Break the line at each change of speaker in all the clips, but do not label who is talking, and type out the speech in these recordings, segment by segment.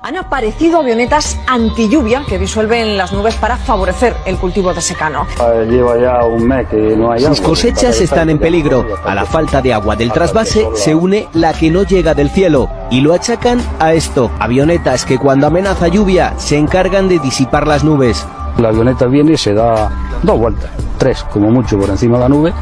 Han aparecido avionetas antilluvia que disuelven las nubes para favorecer el cultivo de secano.
Lleva ya un mes que no hay agua.
Sus cosechas están en peligro. A la falta de agua del trasvase se une la que no llega del cielo y lo achacan a esto: avionetas que cuando amenaza lluvia se encargan de disipar las nubes.
La avioneta viene y se da 2 vueltas, 3 como mucho por encima de la nube,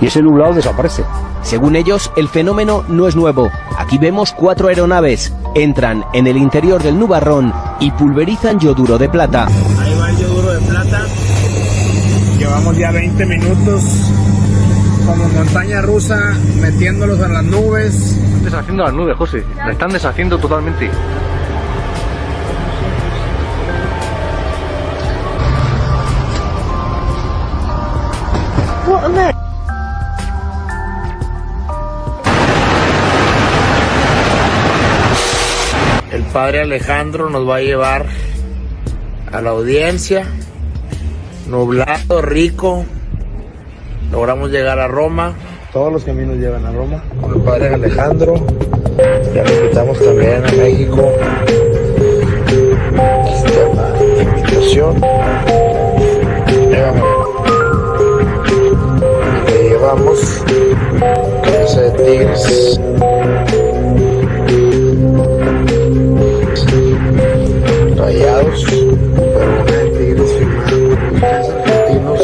y ese nublado desaparece.
Según ellos, el fenómeno no es nuevo. Aquí vemos 4 aeronaves. Entran en el interior del nubarrón y pulverizan yoduro de plata.
Ahí va el yoduro de plata. Llevamos ya 20 minutos como montaña rusa metiéndolos en las nubes.
Están deshaciendo las nubes, José. La están deshaciendo totalmente.
El padre Alejandro nos va a llevar a la audiencia. Nublado, rico. Logramos llegar a Roma. Todos los caminos llevan a Roma. Con el padre Alejandro. Ya lo invitamos también a México. Aquí está la invitación. Le llevamos cabeza de tigres. Rayados, pero una de tigres firmada por los 3 argentinos.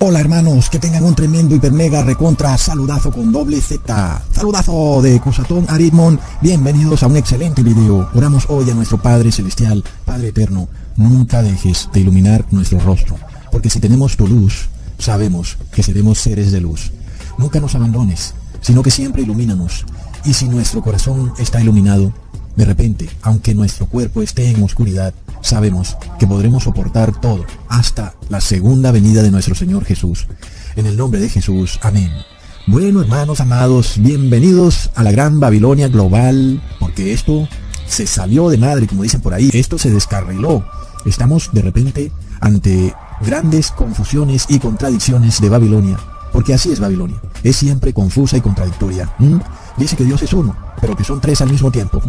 Hola hermanos, que tengan un tremendo hiper mega recontra saludazo con doble Z. Saludazo de Cusatón Aritmon. Bienvenidos a un excelente video. Oramos hoy a nuestro Padre Celestial, Padre Eterno. Nunca dejes de iluminar nuestro rostro, porque si tenemos tu luz, sabemos que seremos seres de luz. Nunca nos abandones, sino que siempre ilumínanos. Y si nuestro corazón está iluminado, de repente, aunque nuestro cuerpo esté en oscuridad, sabemos que podremos soportar todo hasta la segunda venida de nuestro Señor Jesús. En el nombre de Jesús, amén. Bueno, hermanos amados, bienvenidos a la gran Babilonia global, porque esto se salió de madre, como dicen por ahí, esto se descarriló. Estamos de repente ante grandes confusiones y contradicciones de Babilonia, porque así es Babilonia, es siempre confusa y contradictoria. Dice que Dios es uno, pero que son 3 al mismo tiempo.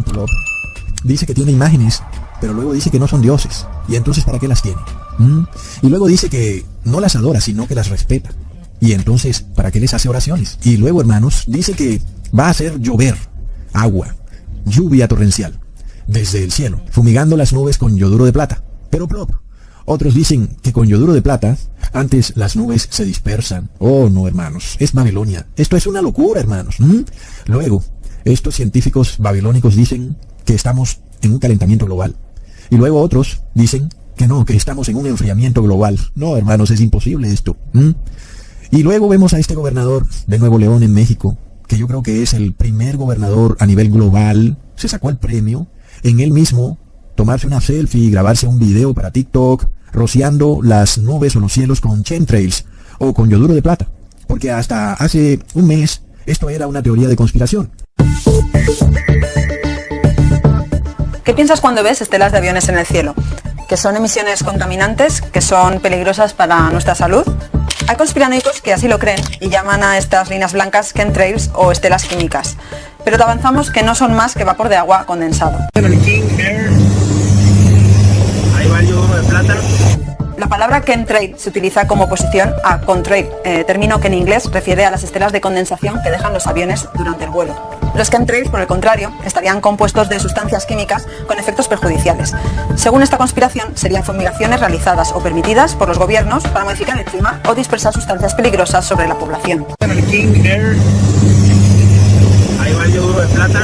Dice que tiene imágenes, pero luego dice que no son dioses. Y entonces, ¿para qué las tiene? Y luego dice que no las adora, sino que las respeta. Y entonces, ¿para qué les hace oraciones? Y luego, hermanos, dice que va a hacer llover agua, lluvia torrencial, desde el cielo, fumigando las nubes con yoduro de plata. Pero plop. Otros dicen que con yoduro de plata, antes las nubes se dispersan. Oh, no, hermanos, es Babilonia. Esto es una locura, hermanos. Luego, estos científicos babilónicos dicen que estamos en un calentamiento global. Y luego otros dicen que no, que estamos en un enfriamiento global. No, hermanos, es imposible esto. Y luego vemos a este gobernador de Nuevo León en México, que yo creo que es el primer gobernador a nivel global. Se sacó el premio en él mismo, tomarse una selfie y grabarse un video para TikTok, rociando las nubes o los cielos con chemtrails o con yoduro de plata. Porque hasta hace un mes esto era una teoría de conspiración.
¿Qué piensas cuando ves estelas de aviones en el cielo? ¿Que son emisiones contaminantes? ¿Que son peligrosas para nuestra salud? Hay conspiranoicos que así lo creen y llaman a estas líneas blancas chemtrails o estelas químicas. Pero te avanzamos que no son más que vapor de agua condensado.
El King Air. Ahí va el yoduro de plata.
La palabra chemtrail se utiliza como oposición a contrail, término que en inglés refiere a las estelas de condensación que dejan los aviones durante el vuelo. Los chemtrails, por el contrario, estarían compuestos de sustancias químicas con efectos perjudiciales. Según esta conspiración, serían fumigaciones realizadas o permitidas por los gobiernos para modificar el clima o dispersar sustancias peligrosas sobre la población.
El King Air. Ahí va el yoduro de plata.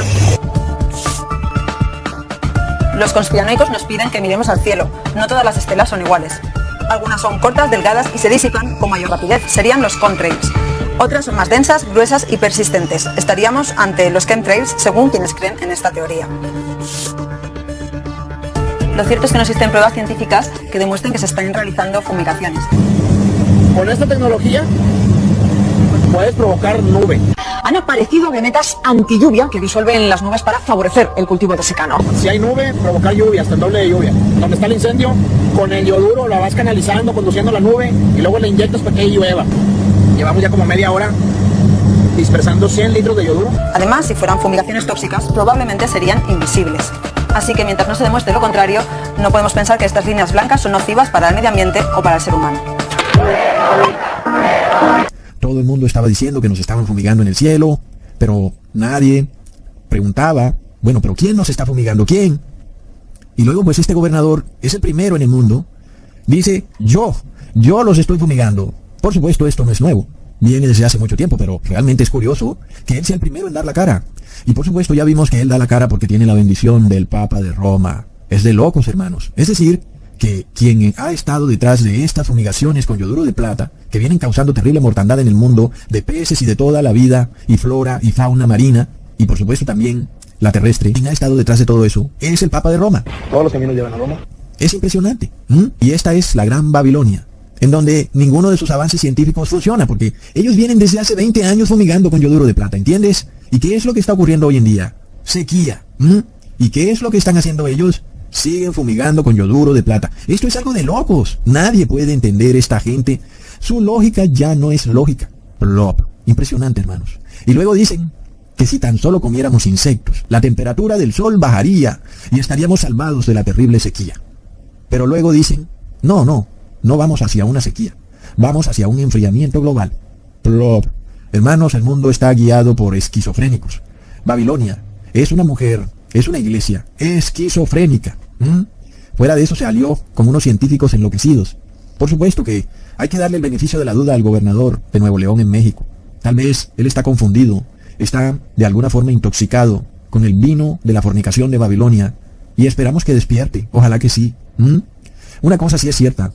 Los conspiranoicos nos piden que miremos al cielo. No todas las estelas son iguales. Algunas son cortas, delgadas y se disipan con mayor rapidez. Serían los contrails. Otras son más densas, gruesas y persistentes. Estaríamos ante los chemtrails según quienes creen en esta teoría. Lo cierto es que no existen pruebas científicas que demuestren que se están realizando fumigaciones.
Con esta tecnología puedes provocar nube.
Han aparecido avionetas antilluvia que disuelven las nubes para favorecer el cultivo de secano.
Si hay nube, provocar lluvia, hasta el doble de lluvia. Donde está el incendio, con el yoduro la vas canalizando, conduciendo la nube y luego le inyectas para que llueva. Llevamos ya como media hora
dispersando 100 litros de yoduro.
Además, si fueran fumigaciones tóxicas, probablemente serían invisibles. Así que mientras no se demuestre lo contrario, no podemos pensar que estas líneas blancas son nocivas para el medio ambiente o para el ser humano.
Todo el mundo estaba diciendo que nos estaban fumigando en el cielo, pero nadie preguntaba, bueno, pero ¿quién nos está fumigando? ¿Quién? Y luego pues este gobernador es el primero en el mundo, dice, yo los estoy fumigando. Por supuesto, esto no es nuevo, viene desde hace mucho tiempo, pero realmente es curioso que él sea el primero en dar la cara. Y por supuesto ya vimos que él da la cara porque tiene la bendición del Papa de Roma. Es de locos, hermanos. Es decir, que quien ha estado detrás de estas fumigaciones con yoduro de plata, que vienen causando terrible mortandad en el mundo, de peces y de toda la vida, y flora y fauna marina, y por supuesto también la terrestre, quien ha estado detrás de todo eso, es el Papa de Roma.
Todos los caminos llevan a Roma.
Es impresionante. Y esta es la Gran Babilonia, en donde ninguno de sus avances científicos funciona, porque ellos vienen desde hace 20 años fumigando con yoduro de plata, ¿entiendes? ¿Y qué es lo que está ocurriendo hoy en día? Sequía. ¿Y qué es lo que están haciendo ellos? Siguen fumigando con yoduro de plata. Esto es algo de locos. Nadie puede entender esta gente. Su lógica ya no es lógica. Plop. Impresionante, hermanos. Y luego dicen que si tan solo comiéramos insectos, la temperatura del sol bajaría y estaríamos salvados de la terrible sequía. Pero luego dicen, no vamos hacia una sequía. Vamos hacia un enfriamiento global. Plop. Hermanos, el mundo está guiado por esquizofrénicos. Babilonia es una mujer, es una iglesia esquizofrénica. Fuera de eso se alió con unos científicos enloquecidos. Por supuesto que hay que darle el beneficio de la duda al gobernador de Nuevo León en México. Tal vez él está confundido, está de alguna forma intoxicado con el vino de la fornicación de Babilonia y esperamos que despierte. Ojalá que sí. Una cosa sí es cierta.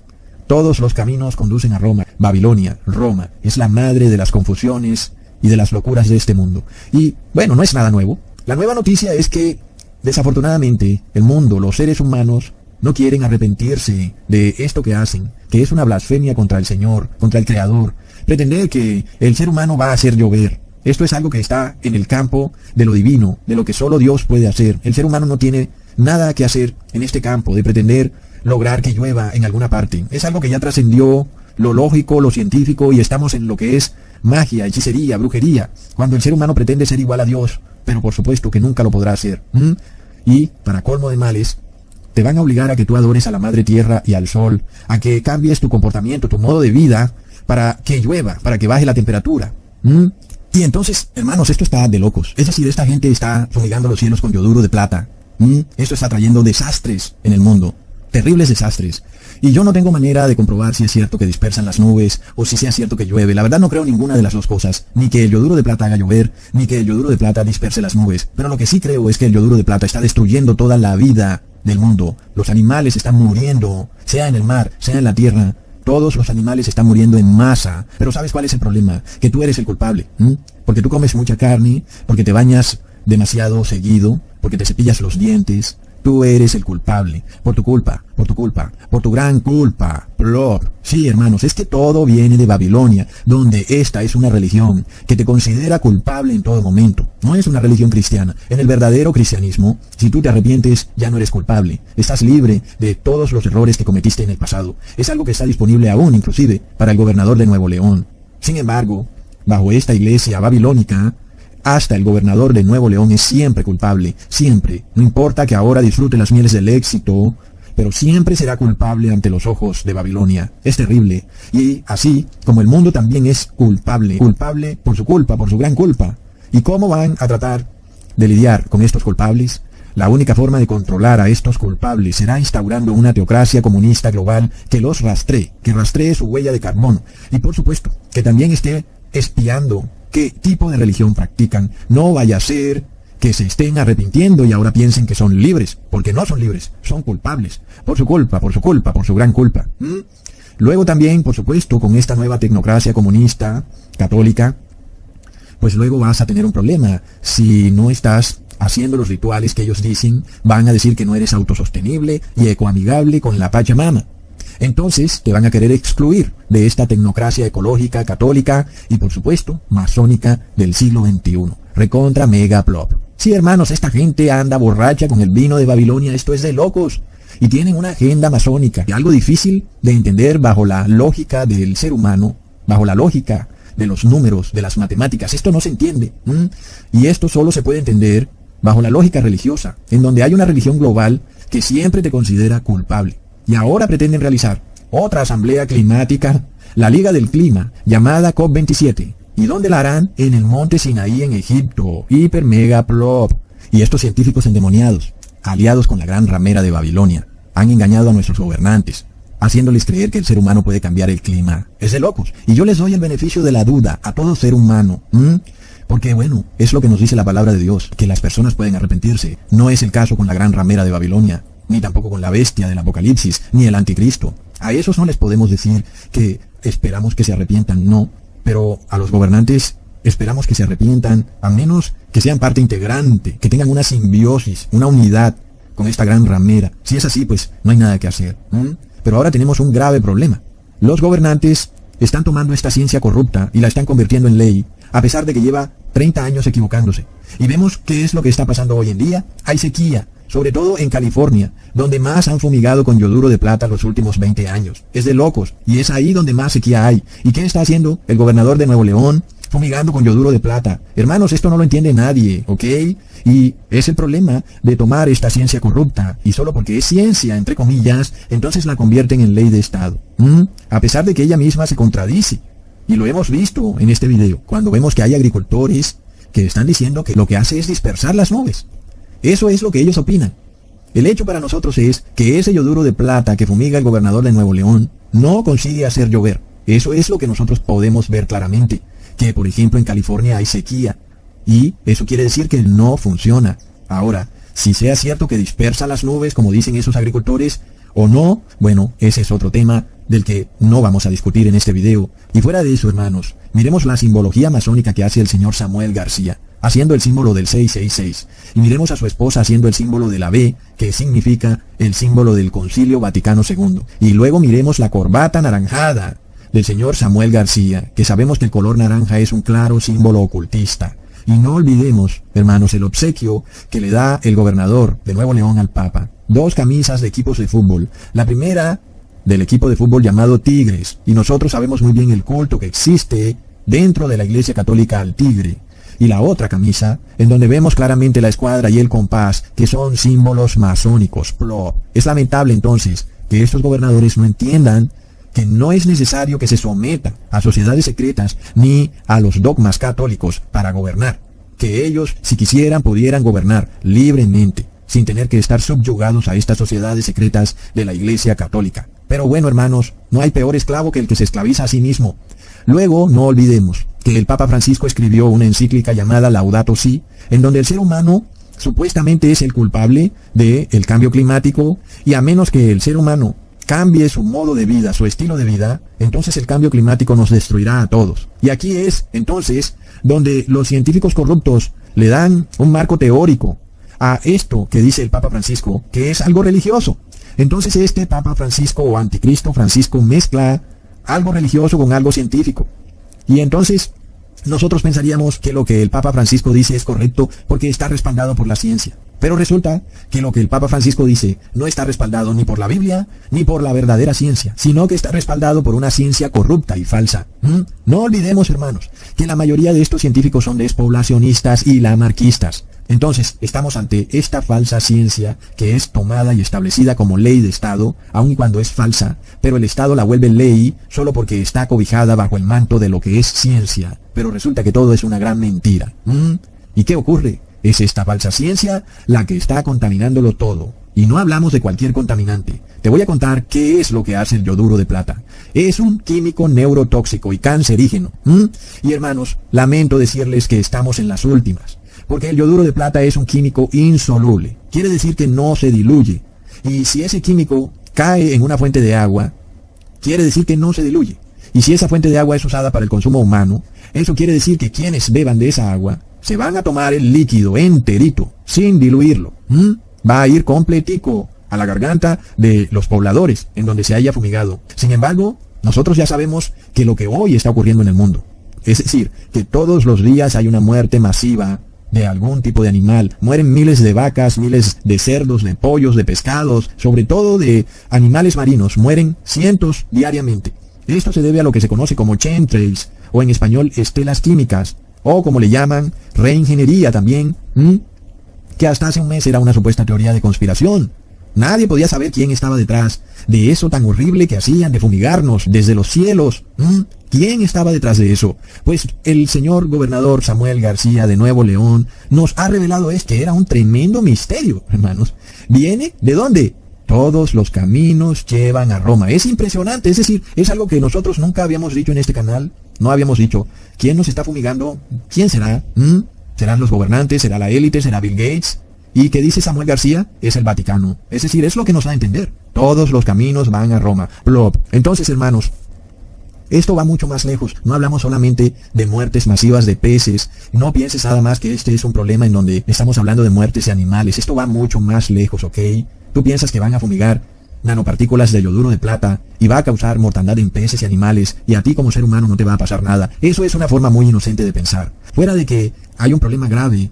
Todos los caminos conducen a Roma. Babilonia, Roma, es la madre de las confusiones y de las locuras de este mundo. Y, bueno, no es nada nuevo. La nueva noticia es que, desafortunadamente, el mundo, los seres humanos, no quieren arrepentirse de esto que hacen, que es una blasfemia contra el Señor, contra el Creador. Pretender que el ser humano va a hacer llover. Esto es algo que está en el campo de lo divino, de lo que solo Dios puede hacer. El ser humano no tiene nada que hacer en este campo de pretender lograr que llueva en alguna parte. Es algo que ya trascendió lo lógico, lo científico, y estamos en lo que es magia, hechicería, brujería, cuando el ser humano pretende ser igual a Dios, pero por supuesto que nunca lo podrá hacer. Y, para colmo de males, te van a obligar a que tú adores a la Madre Tierra y al Sol, a que cambies tu comportamiento, tu modo de vida, para que llueva, para que baje la temperatura. Y entonces, hermanos, esto está de locos. Es decir, esta gente está fumigando los cielos con yoduro de plata. Esto está trayendo desastres en el mundo. Terribles desastres. Y yo no tengo manera de comprobar si es cierto que dispersan las nubes o si sea cierto que llueve. La verdad no creo ninguna de las dos cosas. Ni que el yoduro de plata haga llover, ni que el yoduro de plata disperse las nubes. Pero lo que sí creo es que el yoduro de plata está destruyendo toda la vida del mundo. Los animales están muriendo, sea en el mar, sea en la tierra. Todos los animales están muriendo en masa. Pero ¿sabes cuál es el problema? Que tú eres el culpable. Porque tú comes mucha carne, porque te bañas demasiado seguido, porque te cepillas los dientes. Tú eres el culpable, por tu culpa, por tu gran culpa. Plop. Sí, hermanos, es que todo viene de Babilonia, donde esta es una religión que te considera culpable en todo momento. No es una religión cristiana. En el verdadero cristianismo, si tú te arrepientes, ya no eres culpable. Estás libre de todos los errores que cometiste en el pasado. Es algo que está disponible aún, inclusive, para el gobernador de Nuevo León. Sin embargo, bajo esta iglesia babilónica, hasta el gobernador de Nuevo León es siempre culpable, siempre. No importa que ahora disfrute las mieles del éxito, pero siempre será culpable ante los ojos de Babilonia. Es terrible. Y así como el mundo también es culpable por su culpa, por su gran culpa. ¿Y cómo van a tratar de lidiar con estos culpables? La única forma de controlar a estos culpables será instaurando una teocracia comunista global que los rastree, que rastree su huella de carbono. Y por supuesto, que también esté espiando qué tipo de religión practican. No vaya a ser que se estén arrepintiendo y ahora piensen que son libres, porque no son libres, son culpables, por su culpa, por su gran culpa. Luego también, por supuesto, con esta nueva tecnocracia comunista, católica, pues luego vas a tener un problema. Si no estás haciendo los rituales que ellos dicen, van a decir que no eres autosostenible y ecoamigable con la Pachamama. Entonces te van a querer excluir de esta tecnocracia ecológica, católica y por supuesto masónica del siglo XXI. Recontra mega plop. Sí, hermanos, esta gente anda borracha con el vino de Babilonia. Esto es de locos. Y tienen una agenda masónica. Y algo difícil de entender bajo la lógica del ser humano, bajo la lógica de los números, de las matemáticas. Esto no se entiende. Y esto solo se puede entender bajo la lógica religiosa, en donde hay una religión global que siempre te considera culpable. Y ahora pretenden realizar otra asamblea climática, la Liga del Clima, llamada COP27. ¿Y dónde la harán? En el monte Sinaí en Egipto, hiper mega plop. Y estos científicos endemoniados, aliados con la gran ramera de Babilonia, han engañado a nuestros gobernantes, haciéndoles creer que el ser humano puede cambiar el clima. Es de locos. Y yo les doy el beneficio de la duda a todo ser humano. Porque bueno, es lo que nos dice la palabra de Dios, que las personas pueden arrepentirse. No es el caso con la gran ramera de Babilonia, ni tampoco con la bestia del Apocalipsis, ni el anticristo. A esos no les podemos decir que esperamos que se arrepientan, no. Pero a los gobernantes esperamos que se arrepientan, a menos que sean parte integrante, que tengan una simbiosis, una unidad con esta gran ramera. Si es así, pues no hay nada que hacer. Pero ahora tenemos un grave problema. Los gobernantes están tomando esta ciencia corrupta y la están convirtiendo en ley, a pesar de que lleva 30 años equivocándose. Y vemos qué es lo que está pasando hoy en día. Hay sequía, sobre todo en California, donde más han fumigado con yoduro de plata los últimos 20 años. Es de locos, y es ahí donde más sequía hay. ¿Y qué está haciendo el gobernador de Nuevo León? Fumigando con yoduro de plata. Hermanos, esto no lo entiende nadie, ¿ok? Y es el problema de tomar esta ciencia corrupta, y solo porque es ciencia, entre comillas, entonces la convierten en ley de Estado. A pesar de que ella misma se contradice. Y lo hemos visto en este video, cuando vemos que hay agricultores que están diciendo que lo que hace es dispersar las nubes. Eso es lo que ellos opinan. El hecho para nosotros es que ese yoduro de plata que fumiga el gobernador de Nuevo León no consigue hacer llover. Eso es lo que nosotros podemos ver claramente. Que por ejemplo en California hay sequía. Y eso quiere decir que no funciona. Ahora, si sea cierto que dispersa las nubes, como dicen esos agricultores, o no, bueno, ese es otro tema del que no vamos a discutir en este video. Y fuera de eso, hermanos, miremos la simbología masónica que hace el señor Samuel García, haciendo el símbolo del 666. Y miremos a su esposa haciendo el símbolo de la B, que significa el símbolo del Concilio Vaticano II. Y luego miremos la corbata anaranjada del señor Samuel García, que sabemos que el color naranja es un claro símbolo ocultista. Y no olvidemos, hermanos, el obsequio que le da el gobernador de Nuevo León al Papa. 2 camisas de equipos de fútbol. La primera del equipo de fútbol llamado Tigres. Y nosotros sabemos muy bien el culto que existe dentro de la Iglesia Católica al tigre. Y la otra camisa, en donde vemos claramente la escuadra y el compás, que son símbolos masónicos. Plop. Es lamentable entonces que estos gobernadores no entiendan que no es necesario que se sometan a sociedades secretas ni a los dogmas católicos para gobernar. Que ellos, si quisieran, pudieran gobernar libremente, sin tener que estar subyugados a estas sociedades secretas de la Iglesia Católica. Pero bueno, hermanos, no hay peor esclavo que el que se esclaviza a sí mismo. Luego, no olvidemos que el Papa Francisco escribió una encíclica llamada Laudato Si, en donde el ser humano supuestamente es el culpable del cambio climático, y a menos que el ser humano cambie su modo de vida, su estilo de vida, entonces el cambio climático nos destruirá a todos. Y aquí es, entonces, donde los científicos corruptos le dan un marco teórico a esto que dice el Papa Francisco, que es algo religioso. Entonces este Papa Francisco o Anticristo Francisco mezcla algo religioso con algo científico. Y entonces nosotros pensaríamos que lo que el Papa Francisco dice es correcto porque está respaldado por la ciencia. Pero resulta que lo que el Papa Francisco dice no está respaldado ni por la Biblia ni por la verdadera ciencia, sino que está respaldado por una ciencia corrupta y falsa. No olvidemos, hermanos, que la mayoría de estos científicos son despoblacionistas y lamarquistas. Entonces, estamos ante esta falsa ciencia que es tomada y establecida como ley de Estado, aun cuando es falsa, pero el Estado la vuelve ley solo porque está cobijada bajo el manto de lo que es ciencia. Pero resulta que todo es una gran mentira. ¿Y qué ocurre? Es esta falsa ciencia la que está contaminándolo todo. Y no hablamos de cualquier contaminante. Te voy a contar qué es lo que hace el yoduro de plata. Es un químico neurotóxico y cancerígeno. Y hermanos, lamento decirles que estamos en las últimas. Porque el yoduro de plata es un químico insoluble. Quiere decir que no se diluye. Y si ese químico cae en una fuente de agua, quiere decir que no se diluye. Y si esa fuente de agua es usada para el consumo humano, eso quiere decir que quienes beban de esa agua se van a tomar el líquido enterito, sin diluirlo. Va a ir completico a la garganta de los pobladores en donde se haya fumigado. Sin embargo, nosotros ya sabemos que lo que hoy está ocurriendo en el mundo, es decir, que todos los días hay una muerte masiva de algún tipo de animal. Mueren miles de vacas, miles de cerdos, de pollos, de pescados, sobre todo de animales marinos. Mueren cientos diariamente. Esto se debe a lo que se conoce como chemtrails, o en español estelas químicas, o como le llaman, reingeniería también, que hasta hace un mes era una supuesta teoría de conspiración. Nadie podía saber quién estaba detrás de eso tan horrible que hacían de fumigarnos desde los cielos. ¿Quién estaba detrás de eso? Pues el señor gobernador Samuel García de Nuevo León nos ha revelado que era un tremendo misterio, hermanos. ¿Viene? ¿De dónde? Todos los caminos llevan a Roma. Es impresionante, es decir, es algo que nosotros nunca habíamos dicho en este canal. No habíamos dicho, ¿quién nos está fumigando? ¿Quién será? ¿Serán los gobernantes? ¿Será la élite? ¿Será Bill Gates? ¿Y qué dice Samuel García? Es el Vaticano. Es decir, es lo que nos da a entender. Todos los caminos van a Roma. Plop. Entonces, hermanos, esto va mucho más lejos. No hablamos solamente de muertes masivas de peces. No pienses nada más que este es un problema en donde estamos hablando de muertes de animales. Esto va mucho más lejos, ¿ok? Tú piensas que van a fumigar nanopartículas de yoduro de plata y va a causar mortandad en peces y animales y a ti como ser humano no te va a pasar nada. Eso es una forma muy inocente de pensar. Fuera de que hay un problema grave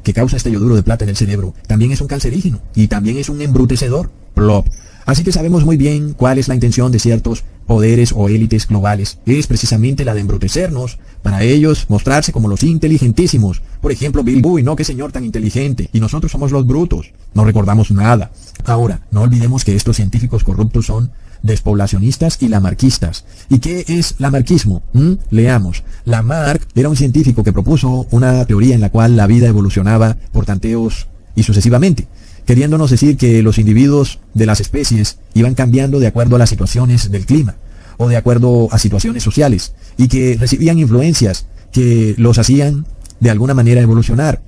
que causa este yoduro de plata en el cerebro, también es un cancerígeno y también es un embrutecedor. Plop. Así que sabemos muy bien cuál es la intención de ciertos poderes o élites globales. Es precisamente la de embrutecernos, para ellos mostrarse como los inteligentísimos. Por ejemplo, Bill Gates, no, qué señor tan inteligente, y nosotros somos los brutos, no recordamos nada. Ahora, no olvidemos que estos científicos corruptos son despoblacionistas y lamarquistas. ¿Y qué es lamarquismo? Leamos. Lamarck era un científico que propuso una teoría en la cual la vida evolucionaba por tanteos y sucesivamente, queriéndonos decir que los individuos de las especies iban cambiando de acuerdo a las situaciones del clima o de acuerdo a situaciones sociales y que recibían influencias que los hacían de alguna manera evolucionar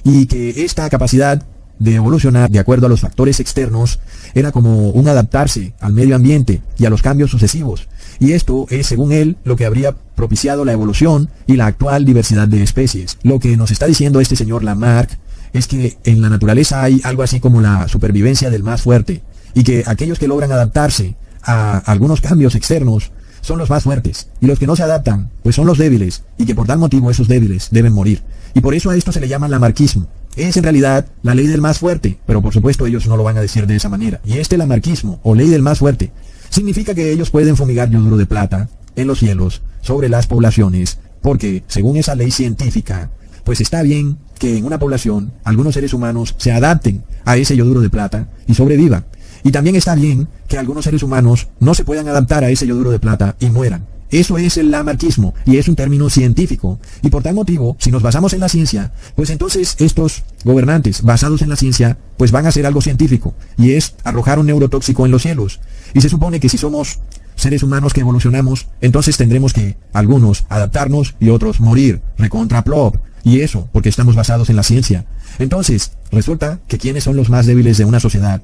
y que esta capacidad de evolucionar de acuerdo a los factores externos era como un adaptarse al medio ambiente y a los cambios sucesivos, y esto es, según él, lo que habría propiciado la evolución y la actual diversidad de especies. Lo que nos está diciendo este señor Lamarck es que en la naturaleza hay algo así como la supervivencia del más fuerte, y que aquellos que logran adaptarse a algunos cambios externos son los más fuertes, y los que no se adaptan, pues son los débiles, y que por tal motivo esos débiles deben morir. Y por eso a esto se le llama lamarquismo. Es en realidad la ley del más fuerte, pero por supuesto ellos no lo van a decir de esa manera. Y este lamarquismo, o ley del más fuerte, significa que ellos pueden fumigar yoduro de plata en los cielos sobre las poblaciones, porque según esa ley científica, pues está bien que en una población algunos seres humanos se adapten a ese yoduro de plata y sobrevivan. Y también está bien que algunos seres humanos no se puedan adaptar a ese yoduro de plata y mueran. Eso es el lamarquismo, y es un término científico. Y por tal motivo, si nos basamos en la ciencia, pues entonces estos gobernantes basados en la ciencia, pues van a hacer algo científico, y es arrojar un neurotóxico en los cielos. Y se supone que si somos seres humanos que evolucionamos, entonces tendremos que algunos adaptarnos y otros morir, recontra plop. Y eso, porque estamos basados en la ciencia. Entonces, resulta que ¿quiénes son los más débiles de una sociedad?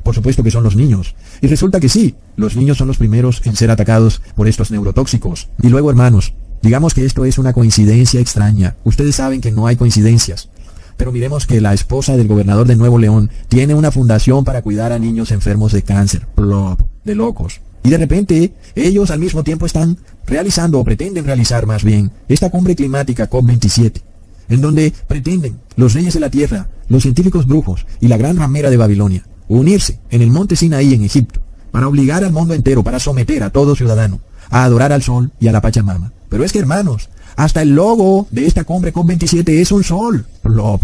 Por supuesto que son los niños. Y resulta que sí, los niños son los primeros en ser atacados por estos neurotóxicos. Y luego, hermanos, digamos que esto es una coincidencia extraña. Ustedes saben que no hay coincidencias. Pero miremos que la esposa del gobernador de Nuevo León tiene una fundación para cuidar a niños enfermos de cáncer. Plop, de locos. Y de repente, ellos al mismo tiempo están realizando, o pretenden realizar más bien, esta cumbre climática COP27. En donde pretenden los reyes de la tierra, los científicos brujos y la gran ramera de Babilonia unirse en el monte Sinaí en Egipto para obligar al mundo entero, para someter a todo ciudadano a adorar al sol y a la Pachamama. Pero es que, hermanos, hasta el logo de esta cumbre COP27 es un sol. Plop.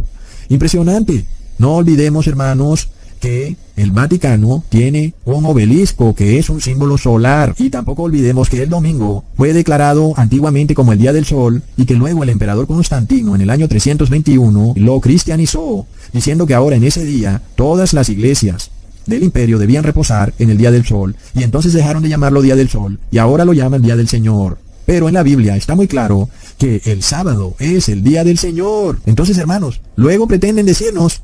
Impresionante. No olvidemos, hermanos, que el Vaticano tiene un obelisco que es un símbolo solar, y tampoco olvidemos que el domingo fue declarado antiguamente como el Día del Sol y que luego el emperador Constantino en el año 321 lo cristianizó, diciendo que ahora en ese día todas las iglesias del imperio debían reposar en el Día del Sol, y entonces dejaron de llamarlo Día del Sol y ahora lo llaman Día del Señor. Pero en la Biblia está muy claro que el sábado es el Día del Señor. Entonces, hermanos, luego pretenden decirnos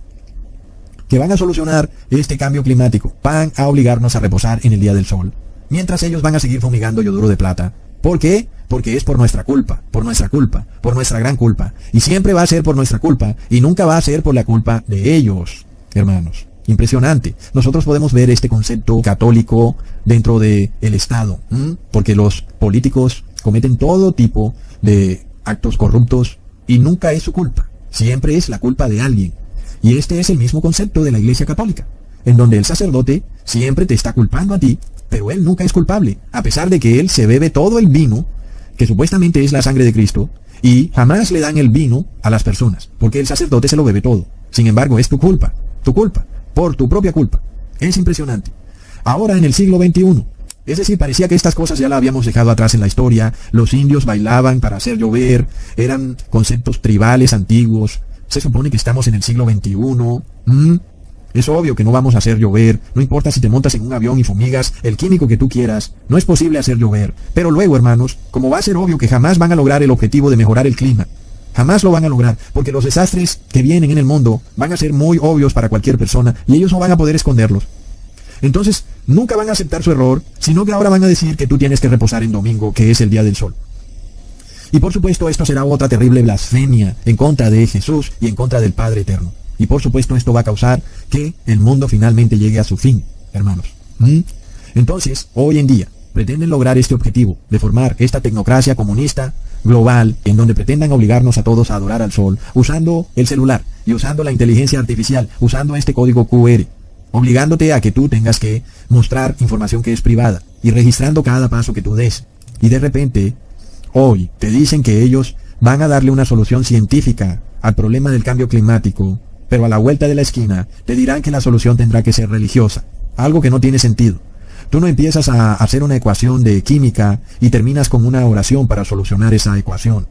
que van a solucionar este cambio climático, van a obligarnos a reposar en el Día del Sol, mientras ellos van a seguir fumigando yoduro de plata. ¿Por qué? Porque es por nuestra culpa, por nuestra culpa, por nuestra gran culpa, y siempre va a ser por nuestra culpa, y nunca va a ser por la culpa de ellos, hermanos. Impresionante. Nosotros podemos ver este concepto católico dentro del Estado, porque los políticos cometen todo tipo de actos corruptos, y nunca es su culpa, siempre es la culpa de alguien. Y este es el mismo concepto de la Iglesia Católica, en donde el sacerdote siempre te está culpando a ti, pero él nunca es culpable, a pesar de que él se bebe todo el vino que supuestamente es la sangre de Cristo, y jamás le dan el vino a las personas, porque el sacerdote se lo bebe todo. Sin embargo, es tu culpa, por tu propia culpa. Es impresionante. Ahora en el siglo XXI, es decir, parecía que estas cosas ya las habíamos dejado atrás en la historia. Los indios bailaban para hacer llover, eran conceptos tribales antiguos. Se supone que estamos en el siglo XXI. Es obvio que no vamos a hacer llover, no importa si te montas en un avión y fumigas el químico que tú quieras, no es posible hacer llover. Pero luego, hermanos, como va a ser obvio que jamás van a lograr el objetivo de mejorar el clima, jamás lo van a lograr, porque los desastres que vienen en el mundo van a ser muy obvios para cualquier persona y ellos no van a poder esconderlos. Entonces, nunca van a aceptar su error, sino que ahora van a decir que tú tienes que reposar en domingo, que es el día del sol. Y por supuesto, esto será otra terrible blasfemia en contra de Jesús y en contra del Padre Eterno. Y por supuesto esto va a causar que el mundo finalmente llegue a su fin, hermanos. Entonces, hoy en día, pretenden lograr este objetivo de formar esta tecnocracia comunista global en donde pretendan obligarnos a todos a adorar al sol, usando el celular y usando la inteligencia artificial, usando este código QR, obligándote a que tú tengas que mostrar información que es privada y registrando cada paso que tú des. Y de repente, hoy te dicen que ellos van a darle una solución científica al problema del cambio climático, pero a la vuelta de la esquina te dirán que la solución tendrá que ser religiosa, algo que no tiene sentido. Tú no empiezas a hacer una ecuación de química y terminas con una oración para solucionar esa ecuación.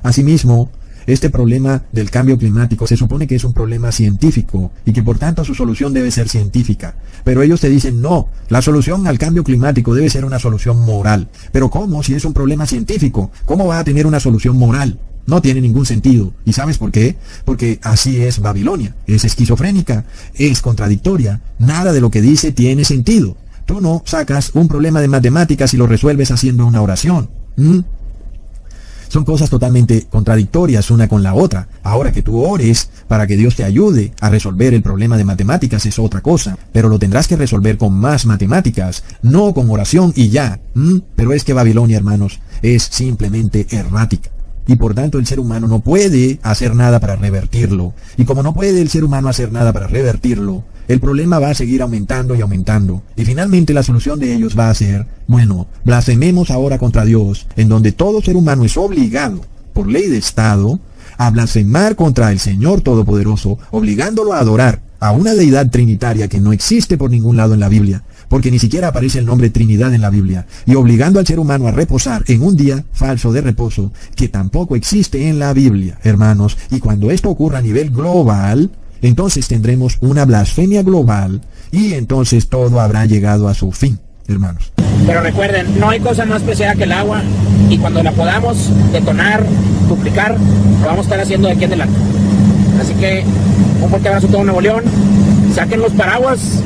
Asimismo, este problema del cambio climático se supone que es un problema científico y que por tanto su solución debe ser científica. Pero ellos te dicen, no, la solución al cambio climático debe ser una solución moral. Pero ¿cómo si es un problema científico? ¿Cómo va a tener una solución moral? No tiene ningún sentido. ¿Y sabes por qué? Porque así es Babilonia. Es esquizofrénica, es contradictoria. Nada de lo que dice tiene sentido. Tú no sacas un problema de matemáticas y lo resuelves haciendo una oración. Son cosas totalmente contradictorias una con la otra. Ahora que tú ores para que Dios te ayude a resolver el problema de matemáticas es otra cosa. Pero lo tendrás que resolver con más matemáticas, no con oración y ya. Pero es que Babilonia, hermanos, es simplemente errática. Y por tanto el ser humano no puede hacer nada para revertirlo. Y como no puede el ser humano hacer nada para revertirlo, el problema va a seguir aumentando y aumentando. Y finalmente la solución de ellos va a ser, bueno, blasfememos ahora contra Dios, en donde todo ser humano es obligado, por ley de Estado, a blasfemar contra el Señor Todopoderoso, obligándolo a adorar a una deidad trinitaria que no existe por ningún lado en la Biblia, porque ni siquiera aparece el nombre Trinidad en la Biblia, y obligando al ser humano a reposar en un día falso de reposo que tampoco existe en la Biblia, hermanos. Y cuando esto ocurra a nivel global, entonces tendremos una blasfemia global y entonces todo habrá llegado a su fin, hermanos.
Pero recuerden, no hay cosa más preciada que el agua, y cuando la podamos detonar, duplicar, lo vamos a estar haciendo de aquí en adelante. Así que un fuerte abrazo a todo Nuevo León. Saquen los paraguas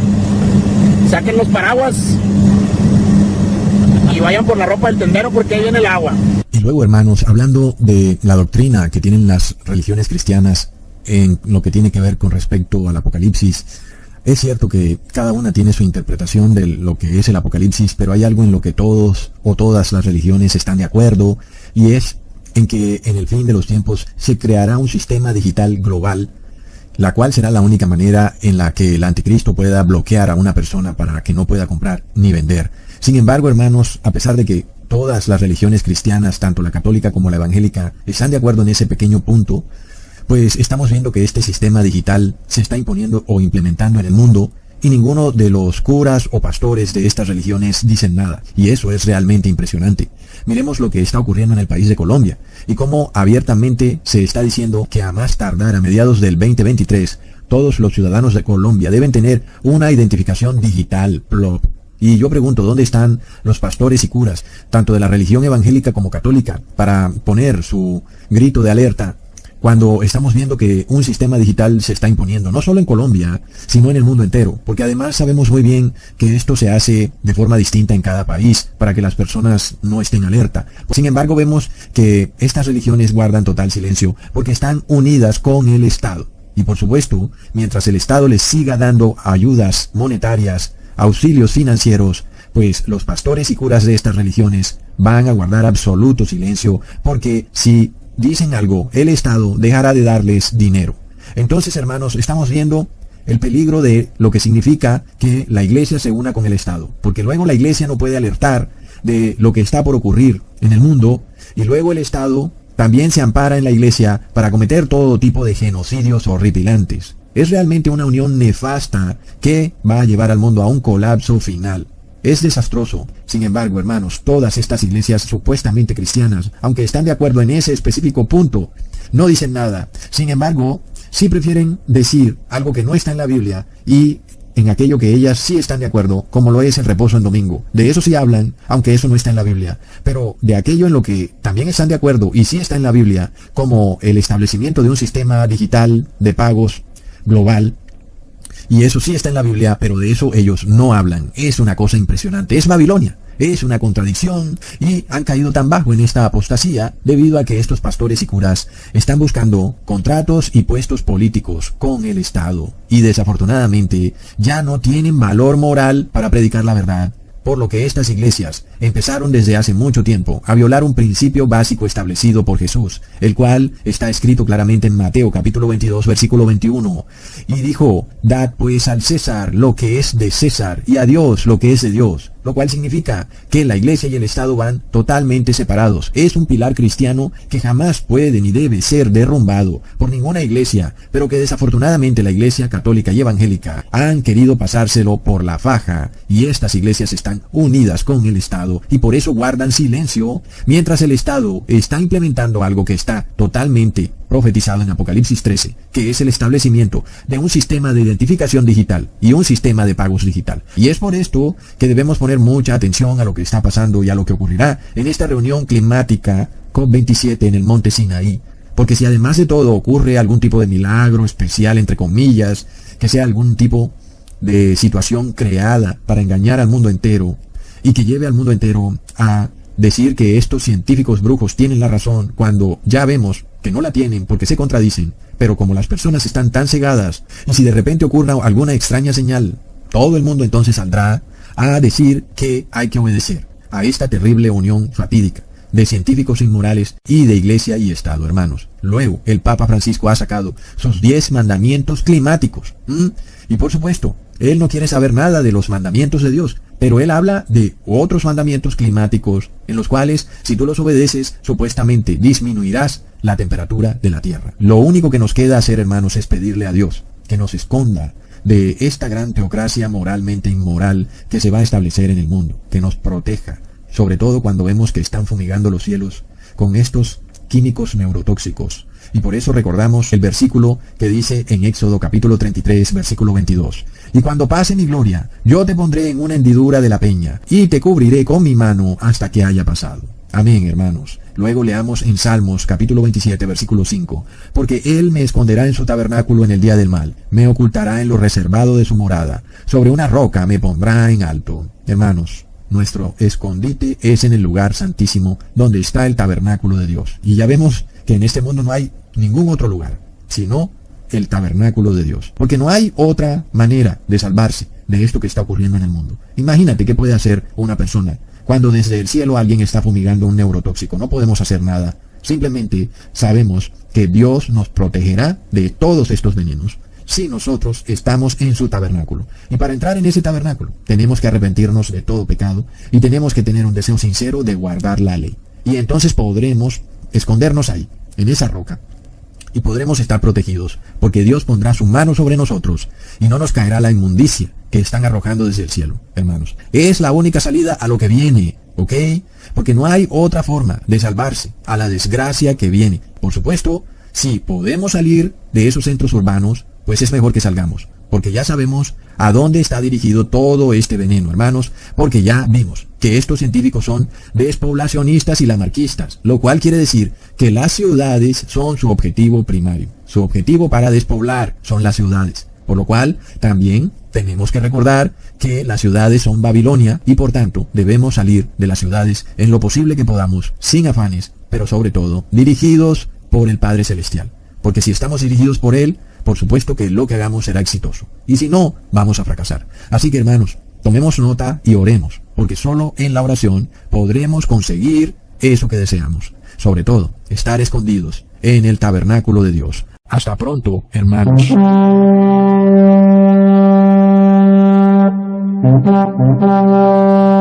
y vayan por la ropa del tendero, porque ahí viene el agua.
Y luego, hermanos, hablando de la doctrina que tienen las religiones cristianas en lo que tiene que ver con respecto al Apocalipsis, es cierto que cada una tiene su interpretación de lo que es el Apocalipsis, pero hay algo en lo que todos o todas las religiones están de acuerdo, y es en que en el fin de los tiempos se creará un sistema digital global, la cual será la única manera en la que el anticristo pueda bloquear a una persona para que no pueda comprar ni vender. Sin embargo, hermanos, a pesar de que todas las religiones cristianas, tanto la católica como la evangélica, están de acuerdo en ese pequeño punto, pues estamos viendo que este sistema digital se está imponiendo o implementando en el mundo, y ninguno de los curas o pastores de estas religiones dicen nada, y eso es realmente impresionante. Miremos lo que está ocurriendo en el país de Colombia, y cómo abiertamente se está diciendo que a más tardar a mediados del 2023, todos los ciudadanos de Colombia deben tener una identificación digital, plop. Y yo pregunto, ¿dónde están los pastores y curas, tanto de la religión evangélica como católica, para poner su grito de alerta cuando estamos viendo que un sistema digital se está imponiendo, no solo en Colombia, sino en el mundo entero? Porque además sabemos muy bien que esto se hace de forma distinta en cada país, para que las personas no estén alerta. Sin embargo, vemos que estas religiones guardan total silencio, porque están unidas con el Estado. Y por supuesto, mientras el Estado les siga dando ayudas monetarias, auxilios financieros, pues los pastores y curas de estas religiones van a guardar absoluto silencio, porque si dicen algo, el Estado dejará de darles dinero. Entonces, hermanos, estamos viendo el peligro de lo que significa que la iglesia se una con el Estado, porque luego la iglesia no puede alertar de lo que está por ocurrir en el mundo, y luego el Estado también se ampara en la Iglesia para cometer todo tipo de genocidios horripilantes. Es realmente una unión nefasta que va a llevar al mundo a un colapso final. Es desastroso. Sin embargo, hermanos, todas estas iglesias supuestamente cristianas, aunque están de acuerdo en ese específico punto, no dicen nada. Sin embargo, sí prefieren decir algo que no está en la Biblia y en aquello que ellas sí están de acuerdo, como lo es el reposo en domingo. De eso sí hablan, aunque eso no está en la Biblia. Pero de aquello en lo que también están de acuerdo y sí está en la Biblia, como el establecimiento de un sistema digital de pagos global, y eso sí está en la Biblia, pero de eso ellos no hablan. Es una cosa impresionante. Es Babilonia. Es una contradicción y han caído tan bajo en esta apostasía debido a que estos pastores y curas están buscando contratos y puestos políticos con el Estado y desafortunadamente ya no tienen valor moral para predicar la verdad. Por lo que estas iglesias empezaron desde hace mucho tiempo a violar un principio básico establecido por Jesús, el cual está escrito claramente en Mateo capítulo 22 versículo 21. Y dijo, dad pues al César lo que es de César y a Dios lo que es de Dios. Lo cual significa que la iglesia y el Estado van totalmente separados. Es un pilar cristiano que jamás puede ni debe ser derrumbado por ninguna iglesia, pero que desafortunadamente la iglesia católica y evangélica han querido pasárselo por la faja, y estas iglesias están unidas con el Estado y por eso guardan silencio, mientras el Estado está implementando algo que está totalmente profetizado en Apocalipsis 13, que es el establecimiento de un sistema de identificación digital y un sistema de pagos digital. Y es por esto que debemos poner mucha atención a lo que está pasando y a lo que ocurrirá en esta reunión climática COP27 en el monte Sinaí. Porque si además de todo ocurre algún tipo de milagro especial, entre comillas, que sea algún tipo de situación creada para engañar al mundo entero y que lleve al mundo entero a decir que estos científicos brujos tienen la razón cuando ya vemos que no la tienen porque se contradicen, pero como las personas están tan cegadas, y si de repente ocurra alguna extraña señal, todo el mundo entonces saldrá a decir que hay que obedecer a esta terrible unión fatídica de científicos inmorales y de iglesia y Estado, hermanos. Luego, el Papa Francisco ha sacado sus 10 mandamientos climáticos. Y por supuesto, él no quiere saber nada de los mandamientos de Dios, pero él habla de otros mandamientos climáticos en los cuales, si tú los obedeces, supuestamente disminuirás la temperatura de la tierra. Lo único que nos queda hacer, hermanos, es pedirle a Dios que nos esconda de esta gran teocracia moralmente inmoral que se va a establecer en el mundo, que nos proteja, sobre todo cuando vemos que están fumigando los cielos con estos químicos neurotóxicos. Y por eso recordamos el versículo que dice en Éxodo capítulo 33, versículo 22. Y cuando pase mi gloria, yo te pondré en una hendidura de la peña, y te cubriré con mi mano hasta que haya pasado. Amén, hermanos. Luego leamos en Salmos capítulo 27, versículo 5. Porque Él me esconderá en su tabernáculo en el día del mal, me ocultará en lo reservado de su morada, sobre una roca me pondrá en alto. Hermanos, nuestro escondite es en el lugar santísimo, donde está el tabernáculo de Dios. Y ya vemos que en este mundo no hay ningún otro lugar, sino el tabernáculo de Dios. Porque no hay otra manera de salvarse de esto que está ocurriendo en el mundo. Imagínate qué puede hacer una persona cuando desde el cielo alguien está fumigando un neurotóxico. No podemos hacer nada. Simplemente sabemos que Dios nos protegerá de todos estos venenos si nosotros estamos en su tabernáculo. Y para entrar en ese tabernáculo tenemos que arrepentirnos de todo pecado y tenemos que tener un deseo sincero de guardar la ley. Y entonces podremos escondernos ahí, en esa roca, y podremos estar protegidos, porque Dios pondrá su mano sobre nosotros y no nos caerá la inmundicia que están arrojando desde el cielo, hermanos. Es la única salida a lo que viene, ¿ok? Porque no hay otra forma de salvarse a la desgracia que viene. Por supuesto, si podemos salir de esos centros urbanos, pues es mejor que salgamos, porque ya sabemos a dónde está dirigido todo este veneno, hermanos, porque ya vimos que estos científicos son despoblacionistas y lamarquistas, lo cual quiere decir que las ciudades son su objetivo primario. Su objetivo para despoblar son las ciudades, por lo cual también tenemos que recordar que las ciudades son Babilonia y por tanto debemos salir de las ciudades en lo posible que podamos, sin afanes, pero sobre todo dirigidos por el Padre Celestial, porque si estamos dirigidos por Él, por supuesto que lo que hagamos será exitoso. Y si no, vamos a fracasar. Así que, hermanos, tomemos nota y oremos, porque solo en la oración podremos conseguir eso que deseamos. Sobre todo, estar escondidos en el tabernáculo de Dios. Hasta pronto, hermanos.
Thank you.